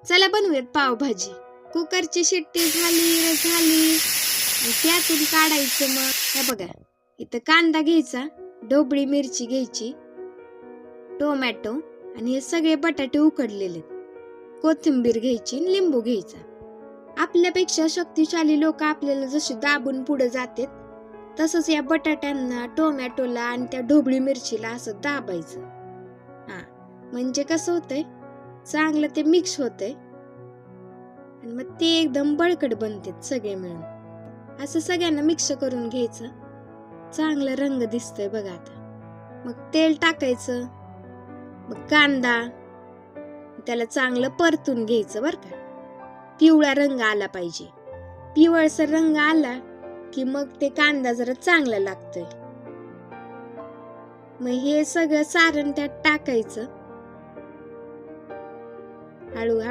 चला बनवूयात पावभाजी. कुकरची शिट्टी झाली त्यातून काढायचं. मग हे बघा, इथं कांदा घ्यायचा, ढोबळी मिरची घ्यायची, टोमॅटो आणि हे सगळे बटाटे उकडलेले, कोथिंबीर घ्यायची, लिंबू घ्यायचा. आपल्यापेक्षा शक्तिशाली लोक आपल्याला जसे दाबून पुढे जातात तसंच या बटाट्यांना, टोमॅटोला आणि त्या ढोबळी मिरचीला असं दाबायचं. म्हणजे कसं होतंय, चांगलं ते मिक्स होतंय आणि मग ते एकदम बळकट बनतात सगळे मिळून. असं सगळ्यांना मिक्स करून घ्यायचं. चांगला रंग दिसतोय बघा आता. मग तेल टाकायचं, मग कांदा, त्याला चांगलं परतून घ्यायचं बर का. पिवळा रंग आला पाहिजे. पिवळसर रंग आला की मग ते कांदा जरा चांगला लागतोय. मग हे सगळं सारण त्यात टाकायचं. हळूहळू